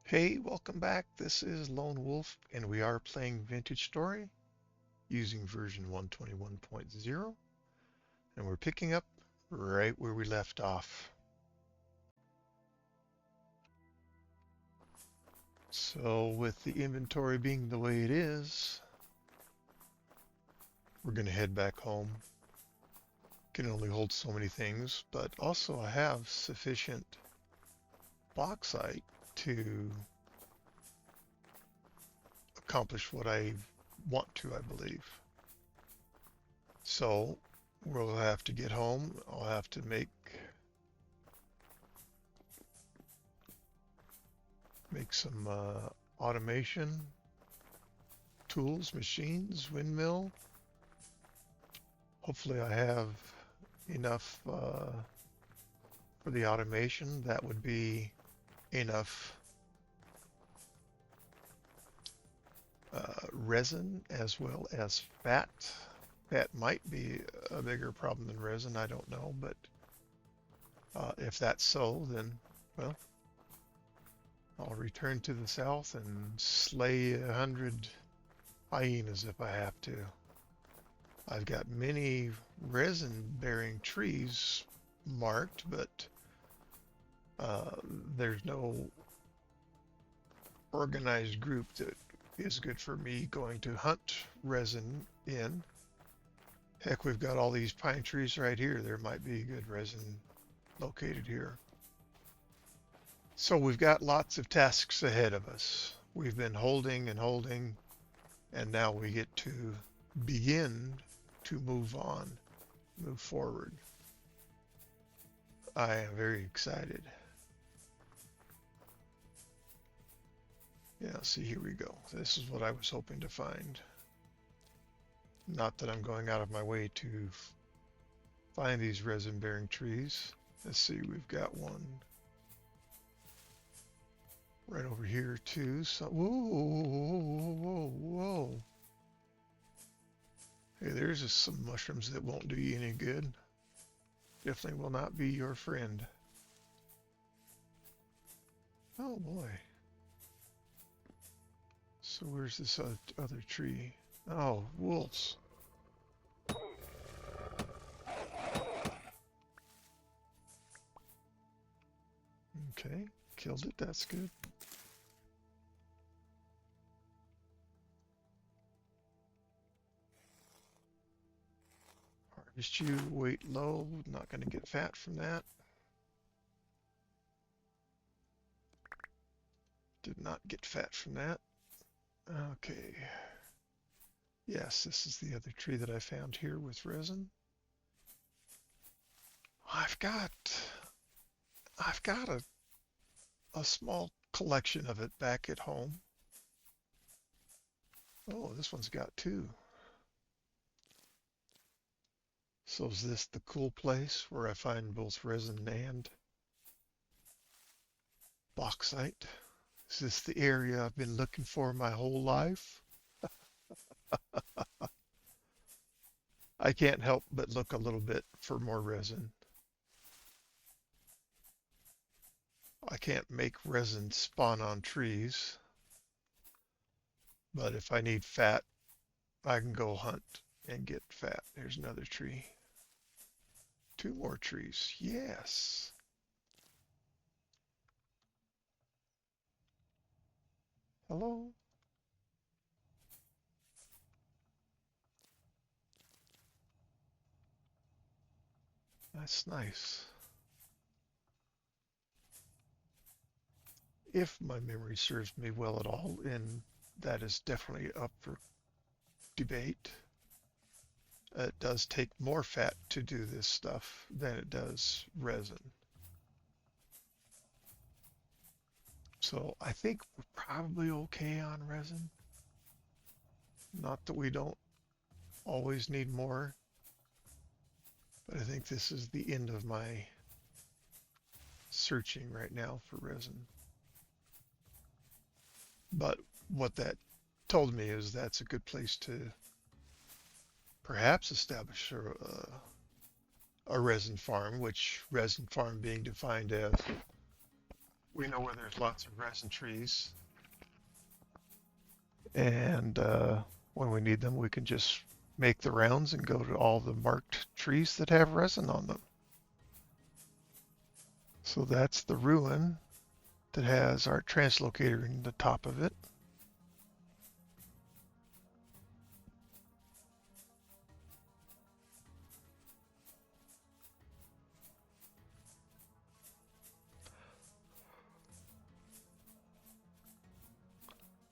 Hey, welcome back. This is Lone Wolf, and we are playing Vintage Story using version 121.0, and we're picking up right where we left off. So, with the inventory being the way it is, we're going to head back home. Can only hold so many things, but also I have sufficient bauxite to accomplish what I want to, I believe. So, we'll have to get home. I'll have to make some automation tools, machines, windmill. Hopefully I have enough for the automation. That would be enough resin as well as fat. Fat might be a bigger problem than resin, I don't know, but if that's so, then, well, I'll return to the south and slay 100 hyenas if I have to. I've got many resin-bearing trees marked, but there's no organized group that is good for me going to hunt resin in. Heck, we've got all these pine trees right here. There might be good resin located here. So we've got lots of tasks ahead of us. We've been holding and holding, and now we get to begin to move on, move forward. I am very excited. Yeah, see, here we go. This is what I was hoping to find. Not that I'm going out of my way to find these resin-bearing trees. Let's see, we've got one right over here too. So, whoa. Hey, there's just some mushrooms that won't do you any good. Definitely will not be your friend. Oh boy. So where's this other tree? Oh, wolves. Okay, killed it. That's good. Harvest you, weight low. Not going to get fat from that. Did not get fat from that. Okay. Yes, this is the other tree that I found here with resin. I've got a small collection of it back at home. Oh, this one's got two. So is this the cool place where I find both resin and bauxite? Is this the area I've been looking for my whole life? I can't help but look a little bit for more resin. I can't make resin spawn on trees, but if I need fat, I can go hunt and get fat. There's another tree. Two more trees. Yes. Hello? That's nice. If my memory serves me well at all, and that is definitely up for debate. It does take more fat to do this stuff than it does resin. So I think we're probably okay on resin. Not that we don't always need more, but I think this is the end of my searching right now for resin. But what that told me is that's a good place to perhaps establish a resin farm, which resin farm being defined as we know where there's lots of resin trees, and when we need them, we can just make the rounds and go to all the marked trees that have resin on them. So that's the ruin that has our translocator in the top of it.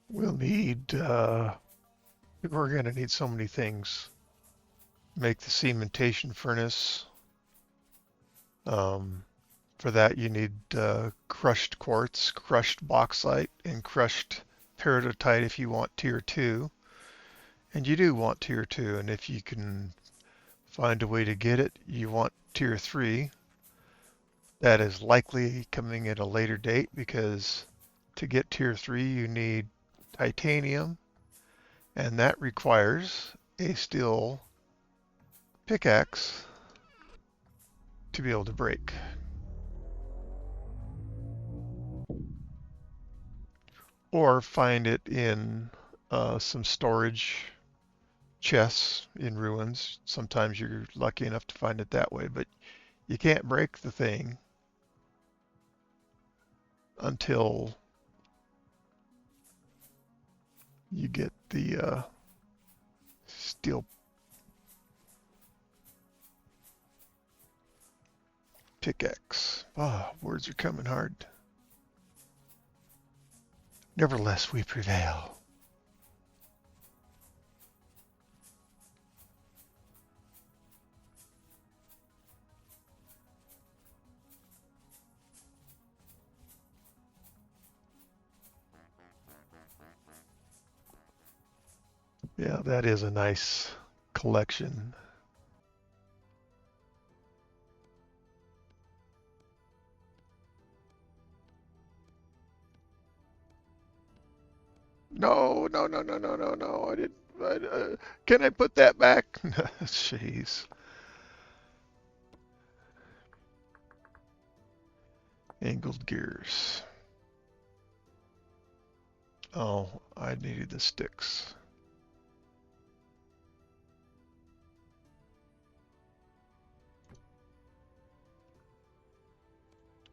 We'll need, we're going to need so many things. Make the cementation furnace. For that, you need crushed quartz, crushed bauxite, and crushed peridotite if you want tier 2. And you do want tier 2, and if you can find a way to get it, you want tier 3. That is likely coming at a later date because to get tier 3, you need titanium, and that requires a steel pickaxe to be able to break. Or find it in some storage chests in ruins. Sometimes you're lucky enough to find it that way, but you can't break the thing until you get the steel pickaxe. Ah, words are coming hard. Nevertheless, we prevail. Yeah, that is a nice collection. No, no, no, no, no, no, no. I didn't. Can I put that back? Jeez. Angled gears. Oh, I needed the sticks.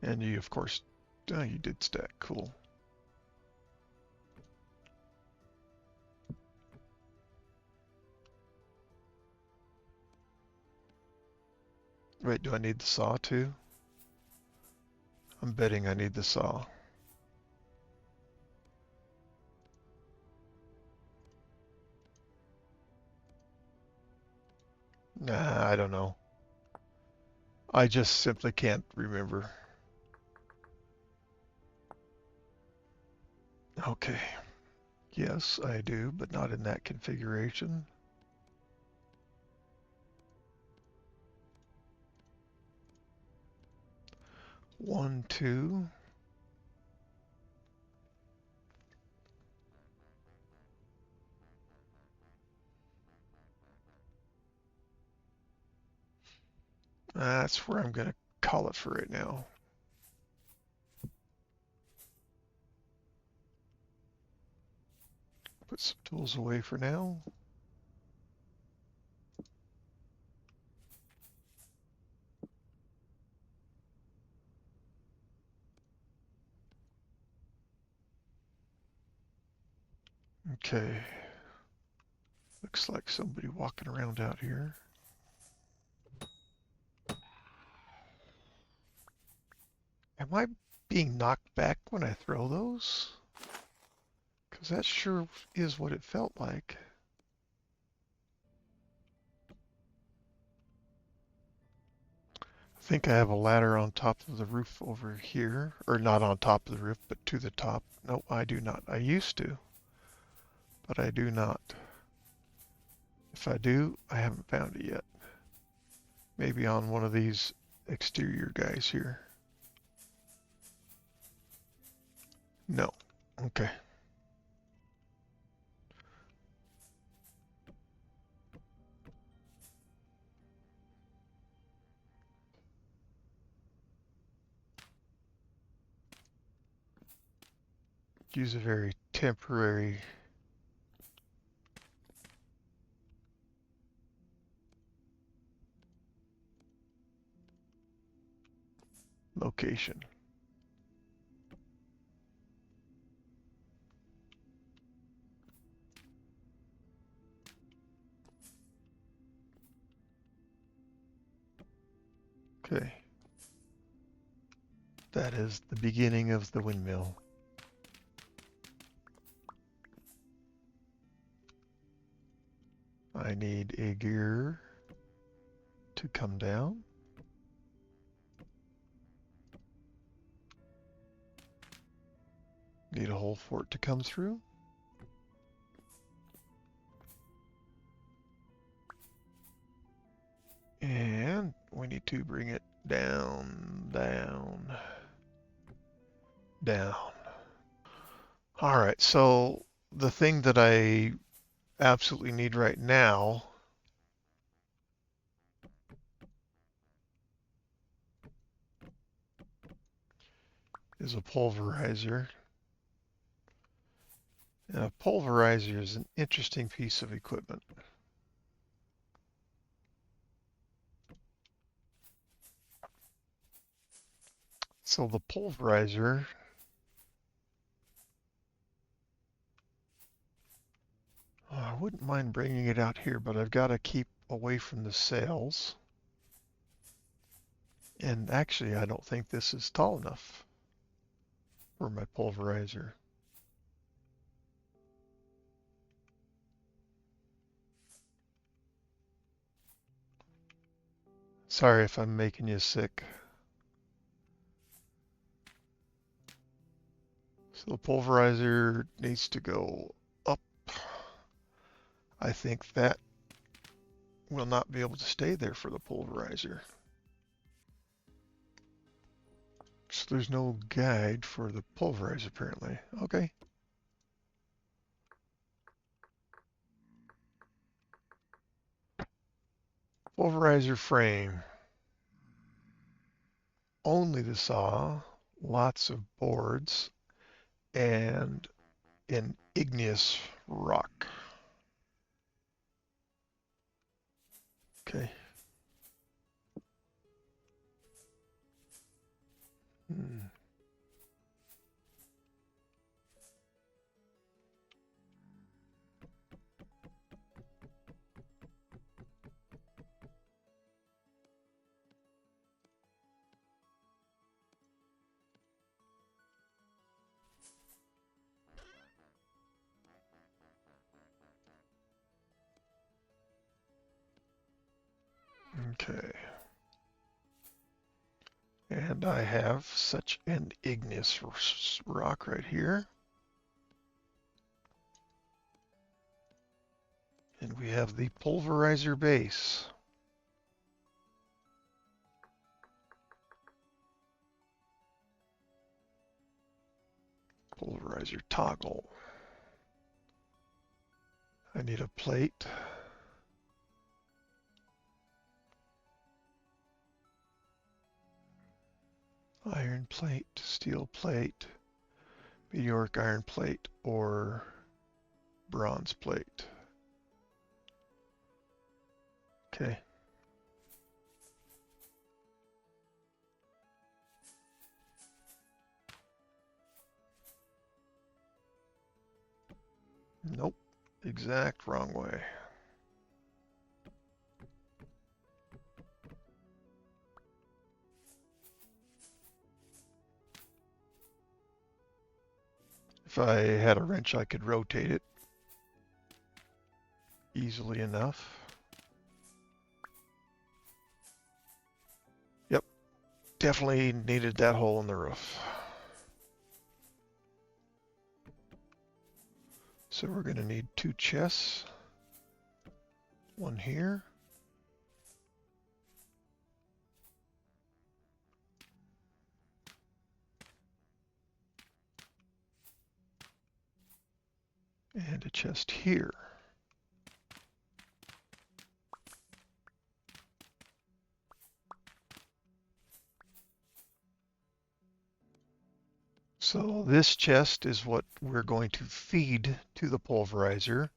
And you, of course, you did stack. Cool. Wait, do I need the saw too? I'm betting I need the saw. Nah, I don't know. I just simply can't remember. Okay. Yes, I do, but not in that configuration. One, two. That's where I'm going to call it for right now. Put some tools away for now. Okay. Looks like somebody walking around out here. Am I being knocked back when I throw those? Because that sure is what it felt like. I think I have a ladder on top of the roof over here. Or not on top of the roof, but to the top. No, I do not. I used to, but I do not. If I do, I haven't found it yet. Maybe on one of these exterior guys here. No. Okay. use a very temporary location. Okay. That is the beginning of the windmill. I need a gear to come down. Need a hole for it to come through. And we need to bring it down, down, down. All right, so the thing that I absolutely need right now is a pulverizer. And a pulverizer is an interesting piece of equipment. So the pulverizer I wouldn't mind bringing it out here, but I've got to keep away from the sails. And actually, I don't think this is tall enough for my pulverizer. Sorry if I'm making you sick. So the pulverizer needs to go up. I think that will not be able to stay there for the pulverizer. So there's no guide for the pulverizer apparently. Okay. Pulverizer frame. Only the saw, lots of boards, and an igneous rock. Okay. Okay. And I have such an igneous rock right here. And we have the pulverizer base. Pulverizer toggle. I need a plate. Iron plate, steel plate, meteoric iron plate, or bronze plate. Okay. Nope. Exact wrong way. If I had a wrench, I could rotate it easily enough. Yep. Definitely needed that hole in the roof. So we're going to need 2 chests. One here. And a chest here. So So this chest is what we're going to feed to the pulverizer.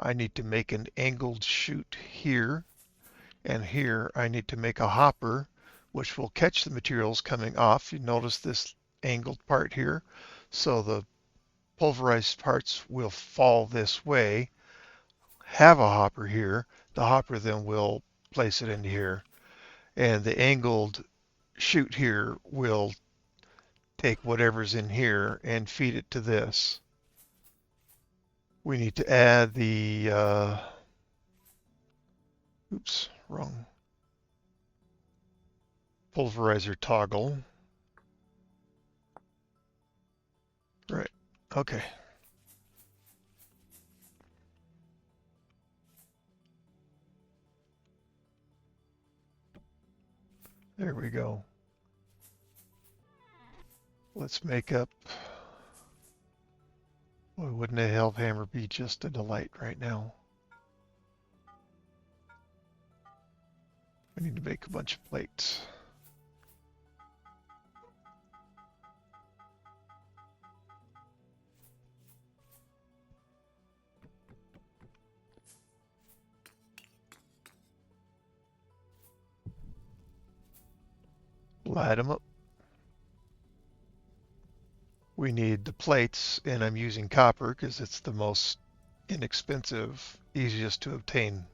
I need to make an angled chute here, and here I need to make a hopper which will catch the materials coming off. You notice this angled part here, so the pulverized parts will fall this way, have a hopper here. The hopper then will place it into here, and the angled chute here will take whatever's in here and feed it to this. We need to add the, oops, wrong, pulverizer toggle. Right, okay. There we go. Let's make up, boy, wouldn't a hell hammer be just a delight right now? We need to make a bunch of plates. Light them up. We need the plates, and I'm using copper because it's the most inexpensive, easiest to obtain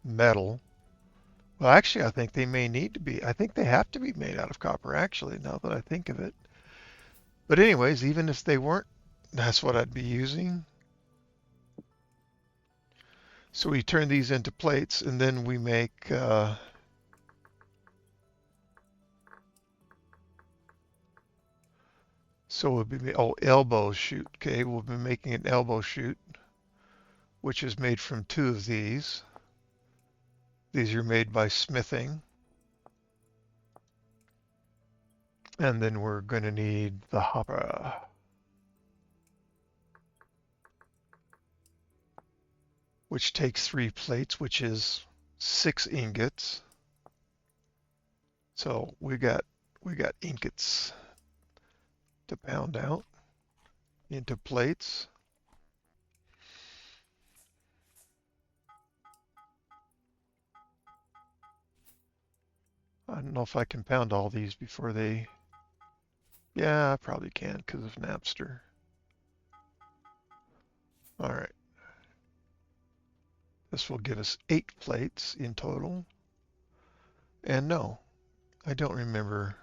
metal. Well, actually, I think they may need to be. I think they have to be made out of copper, actually, now that I think of it. But anyways, even if they weren't, that's what I'd be using. So we turn these into plates, and then we make so we'll be elbow chute. Okay, we'll be making an elbow chute, which is made from two of these. These are made by smithing. And then we're going to need the hopper, which takes 3 plates, which is 6 ingots. So we got ingots to pound out into plates. I don't know if I can pound all these before they, yeah, I probably can because of Napster. All right. This will give us 8 plates in total. And no, I don't remember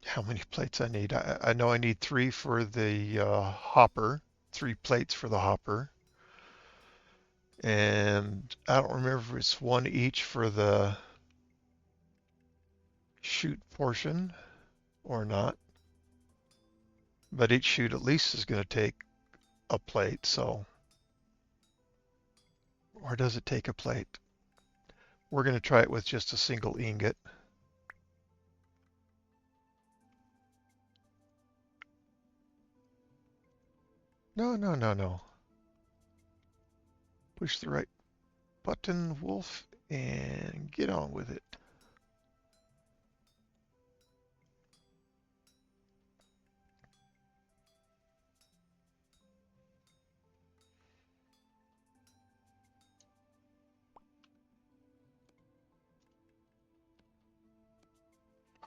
how many plates I need. I know I need 3 for the hopper, 3 plates for the hopper. And I don't remember if it's 1 each for the chute portion or not. But each chute at least is going to take a plate, so. Or does it take a plate? We're going to try it with just a single ingot. No. Push the right button, Wolf, and get on with it.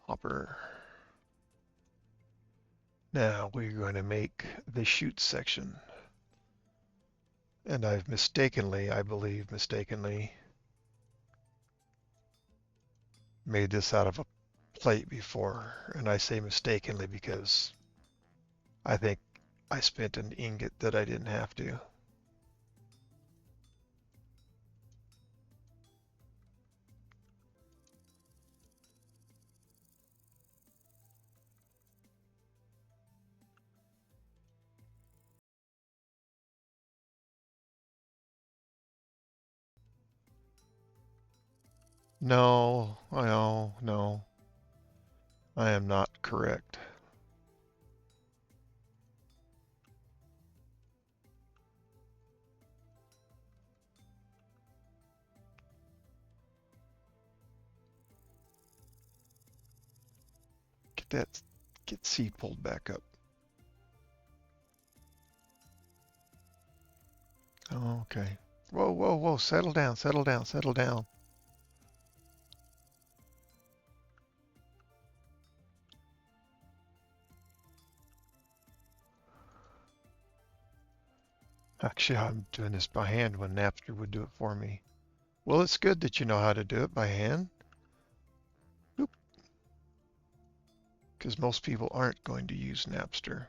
Hopper. Now we're going to make the chute section. And I've mistakenly, I believe mistakenly, made this out of a plate before. And I say mistakenly because I think I spent an ingot that I didn't have to. No, no, I am not correct. Get C pulled back up. Okay. Whoa, whoa, whoa. Settle down, settle down, settle down. Actually, I'm doing this by hand when Napster would do it for me. Well, it's good that you know how to do it by hand. Because most people aren't going to use Napster.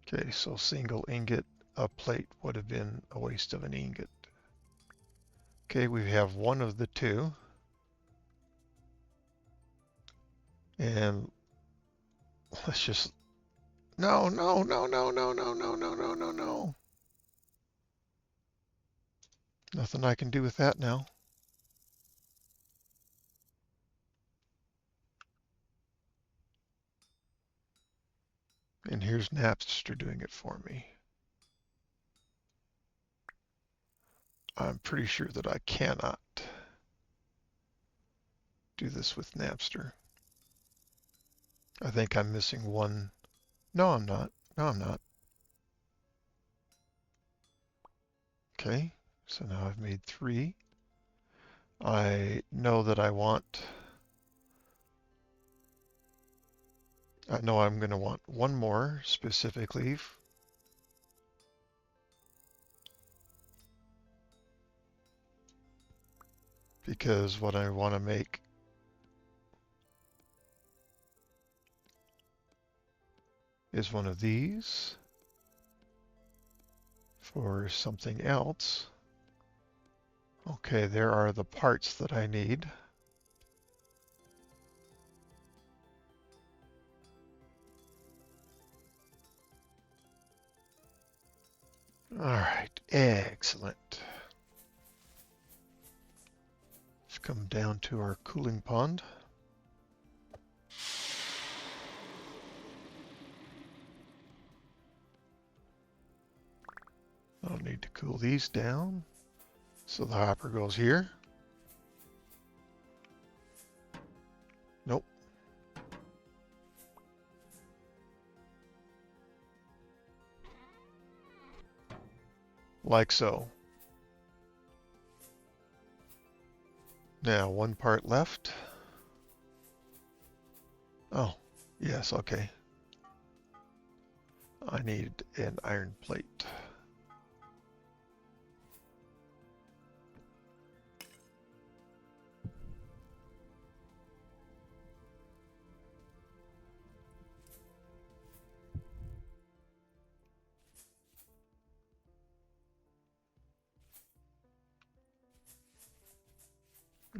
Okay, so single ingot, a plate would have been a waste of an ingot. Okay, we have one of the two. And let's just, no, no, no, no, no, no, no, no, no, no, no. Nothing I can do with that now. And here's Napster doing it for me. I'm pretty sure that I cannot do this with Napster. I think I'm missing one. No, I'm not. No, I'm not. Okay, so now I've made 3. I know that I know I'm going to want one more specifically. Because what I want to make is one of these for something else. Okay, there are the parts that I need. All right, excellent. Let's come down to our cooling pond. I'll need to cool these down. So the hopper goes here. Nope. Like so. Now, one part left. Oh, yes, okay. I need an iron plate.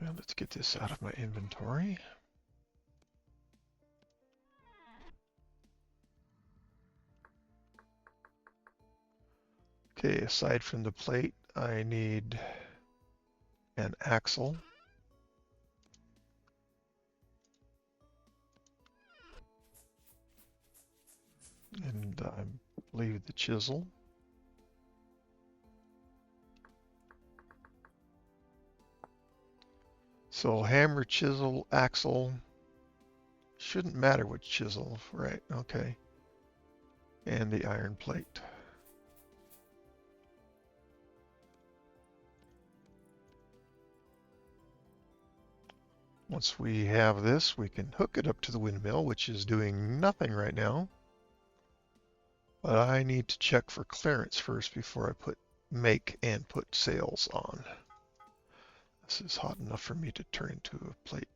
Now let's get this out of my inventory. Okay, aside from the plate, I need an axle. And I believe the chisel. So hammer, chisel, axle. Shouldn't matter which chisel, right? Okay. And the iron plate. Once we have this, we can hook it up to the windmill, which is doing nothing right now. But I need to check for clearance first before I make and put sails on. This is hot enough for me to turn into a plate.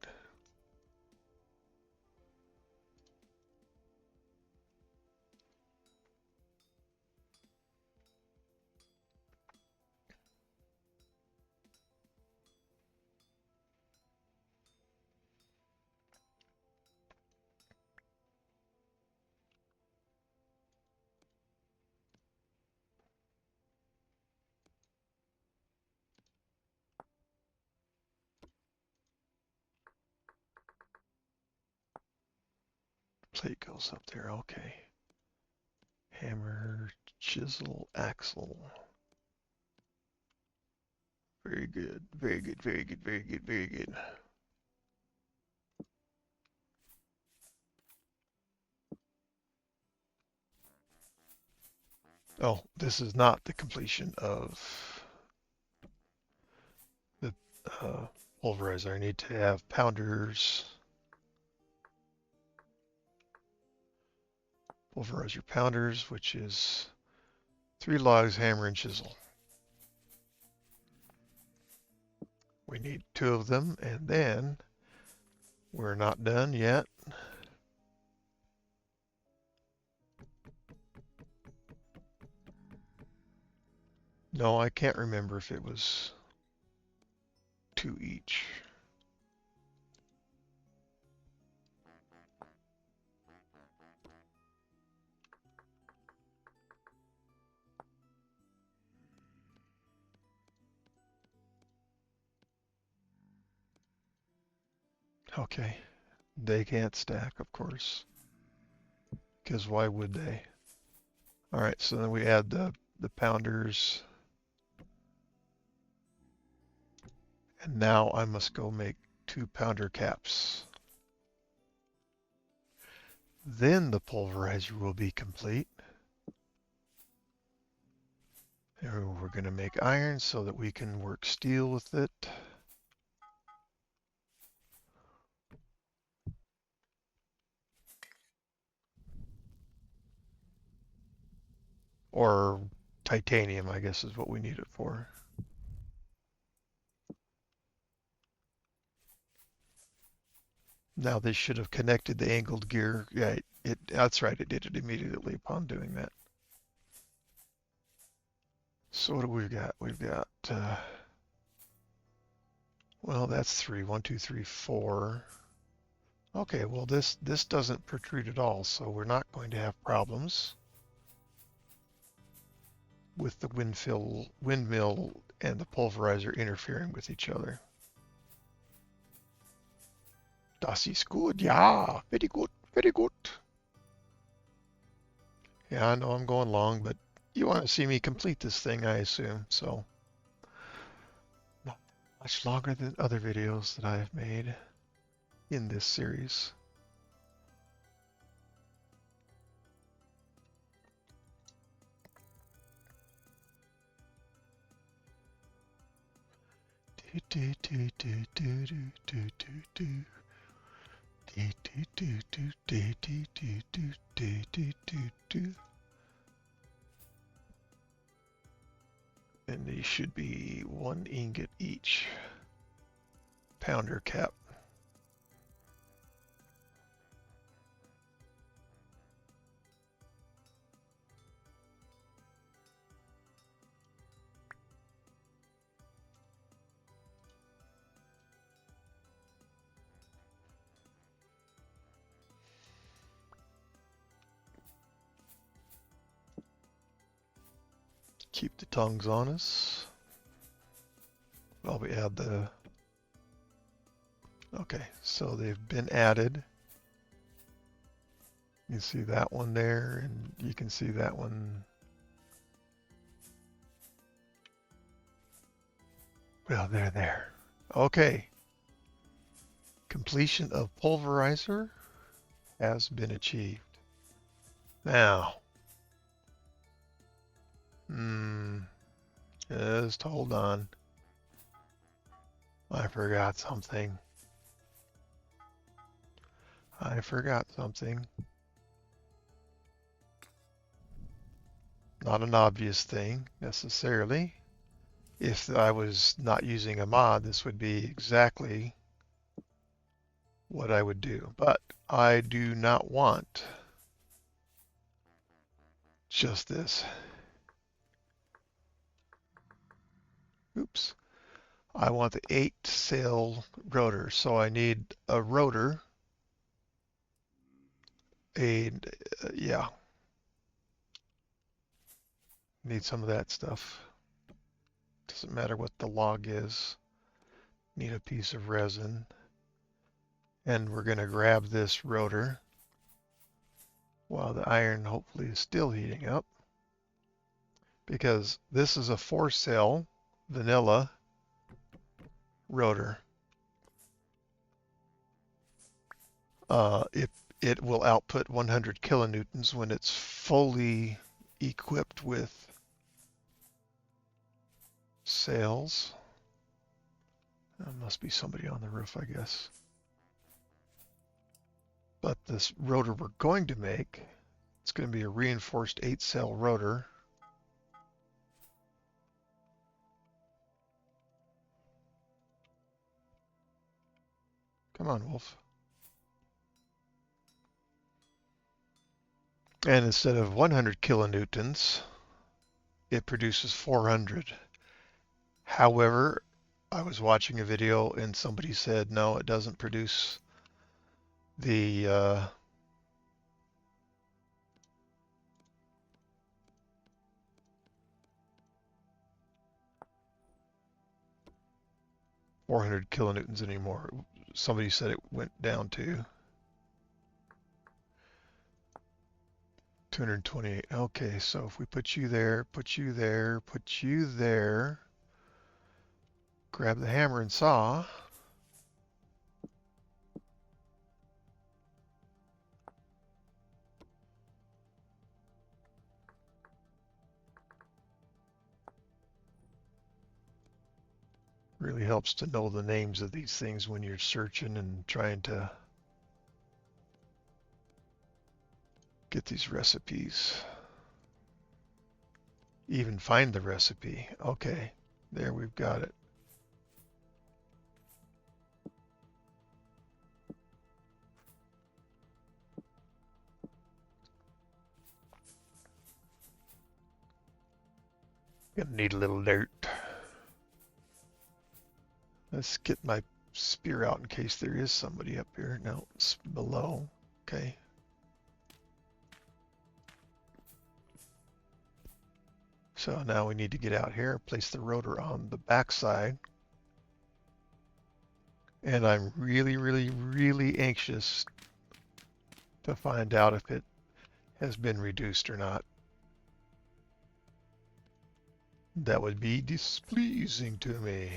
Plate goes up there, okay. Hammer, chisel, axle. Very good. Very good. Very good. Very good. Very good. Oh, this is not the completion of the pulverizer. I need to have pounders. Pulverizer pounders, which is 3 logs, hammer, and chisel. We need 2 of them, and then we're not done yet. No, I can't remember if it was 2 each. Okay, they can't stack, of course, because why would they? All right, so then we add the pounders. And now I must go make 2 pounder caps. Then the pulverizer will be complete. And we're going to make iron so that we can work steel with it. Or titanium, I guess, is what we need it for. Now this should have connected the angled gear. Yeah, that's right, it did it immediately upon doing that. So what do we got? We've got, well, that's 3. 1, 2, 3, 4. Okay, well this doesn't protrude at all, so we're not going to have problems with the windmill and the pulverizer interfering with each other. Das ist gut, ja, very good, very good. Yeah, I know I'm going long, but you want to see me complete this thing, I assume, so not much longer than other videos that I have made in this series. And these should be 1 ingot each. Pounder cap. Keep the tongues on us. While we add the... Okay, so they've been added. You can see that one there, and you can see that one. Well, they're there. Okay. Completion of pulverizer has been achieved. Now, just hold on. I forgot something. I forgot something. Not an obvious thing, necessarily. If I was not using a mod, this would be exactly what I would do. But I do not want just this. Oops. I want the 8-sail rotor, so I need a rotor. Yeah. Need some of that stuff. Doesn't matter what the log is. Need a piece of resin. And we're going to grab this rotor while the iron hopefully is still heating up. Because this is a 4-cell vanilla rotor. It will output 100 kilonewtons when it's fully equipped with sails. There must be somebody on the roof, I guess. But this rotor we're going to make, it's going to be a reinforced 8-cell rotor. Come on, Wolf. And instead of 100 kilonewtons, it produces 400. However, I was watching a video and somebody said, no, it doesn't produce the 400 kilonewtons anymore. Somebody said it went down to 228. Okay, so if we put you there, put you there, put you there, grab the hammer and saw. Really helps to know the names of these things when you're searching and trying to get these recipes. Even find the recipe. Okay, there we've got it. Gonna need a little dirt. Let's get my spear out in case there is somebody up here. No, it's below. Okay. So now we need to get out here, place the rotor on the backside. And I'm really, really, really anxious to find out if it has been reduced or not. That would be displeasing to me.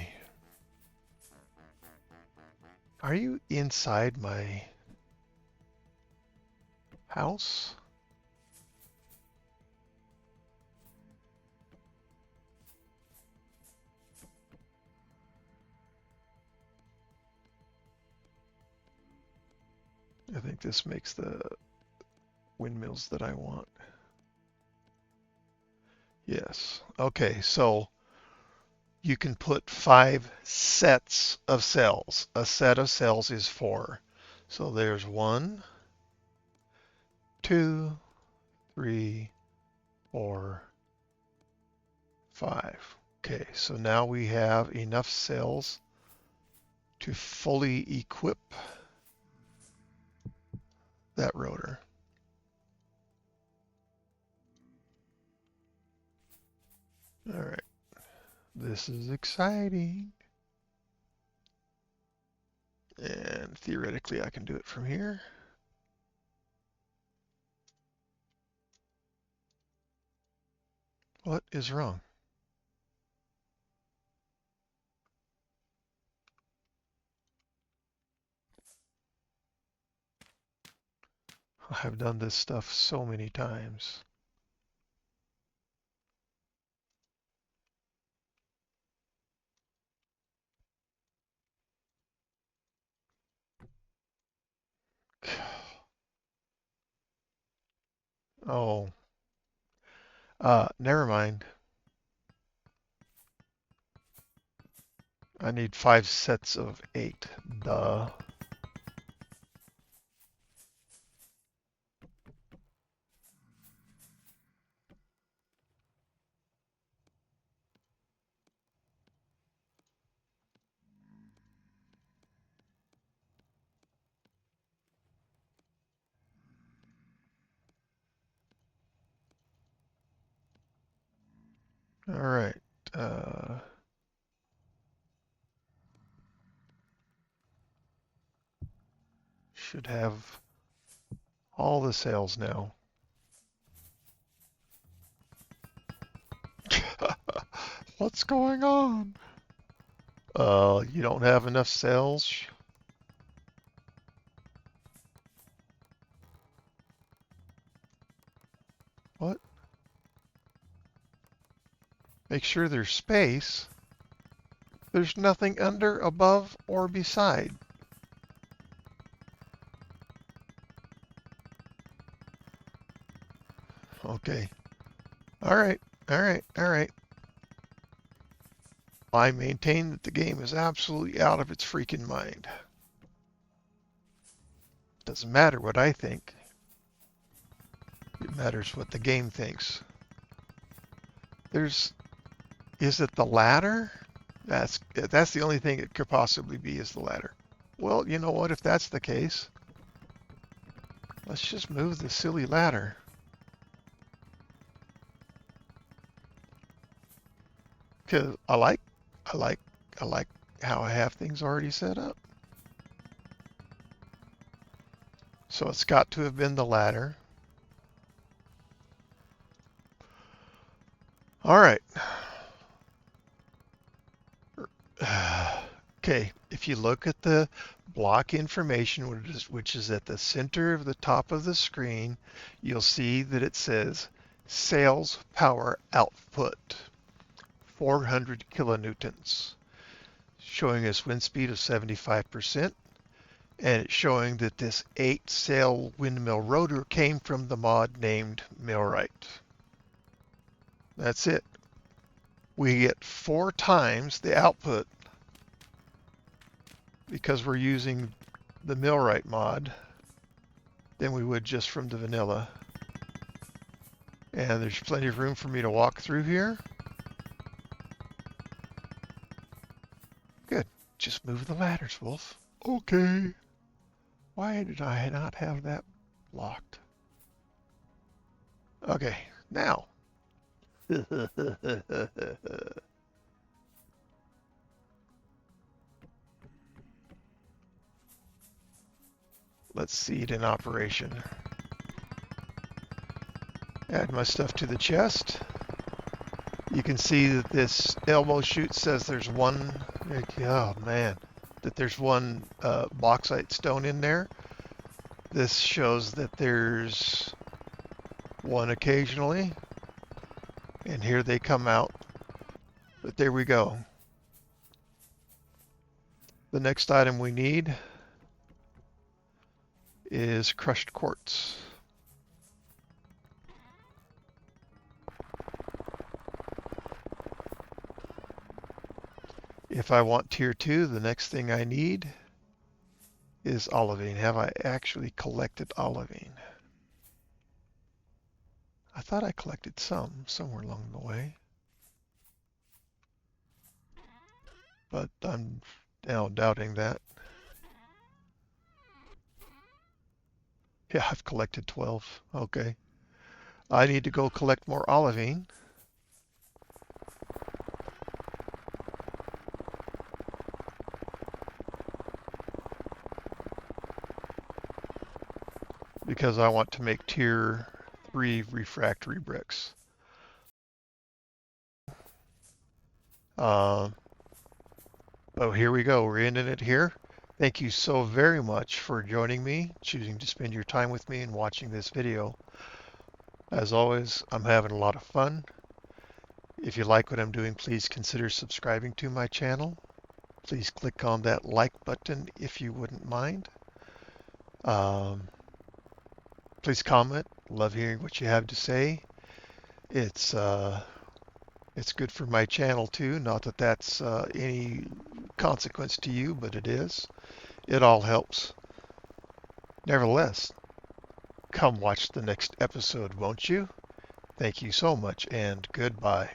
Are you inside my house? I think this makes the windmills that I want. Yes. Okay, so you can put 5 sets of cells. A set of cells is 4. So there's 1, 2, 3, 4, 5. Okay, so now we have enough cells to fully equip that rotor. All right, this is exciting. And theoretically, I can do it from here. What is wrong? I've done this stuff so many times. Oh, never mind. I need 5 sets of 8. Duh. All right. Should have all the sales now. What's going on? You don't have enough cells? What? Make sure there's space. There's nothing under, above, or beside. Okay. All right. All right. All right. I maintain that the game is absolutely out of its freaking mind. Doesn't matter what I think. It matters what the game thinks. Is it the ladder? That's the only thing it could possibly be, is the ladder. Well, you know what? If that's the case, let's just move the silly ladder. Because I like how I have things already set up. So it's got to have been the ladder. All right. Okay, if you look at the block information, which is at the center of the top of the screen, you'll see that it says sales power output, 400 kilonewtons, showing us wind speed of 75%, and it's showing that this 8-cell windmill rotor came from the mod named Millwright. That's it. We get 4 times the output because we're using the Millwright mod than we would just from the vanilla. And there's plenty of room for me to walk through here. Good. Just move the ladders, Wolf. Okay. Why did I not have that locked? Okay, now. Let's see it in operation. Add my stuff to the chest. You can see that this elbow chute says there's one, oh man, that there's one bauxite stone in there. This shows that there's one occasionally, and here they come out. But there we go. The next item we need is crushed quartz. If I want tier 2, the next thing I need is olivine. Have I actually collected olivine? I thought I collected somewhere along the way. But I'm now doubting that. Yeah, I've collected 12. Okay. I need to go collect more olivine. Because I want to make tier 3 refractory bricks. But here we go. We're ending it here. Thank you so very much for joining me, choosing to spend your time with me and watching this video. As always, I'm having a lot of fun. If you like what I'm doing, please consider subscribing to my channel. Please click on that like button if you wouldn't mind. Please comment. Love hearing what you have to say. It's good for my channel too. Not that that's any consequence to you, but it is. It all helps. Nevertheless, come watch the next episode, won't you? Thank you so much, and goodbye.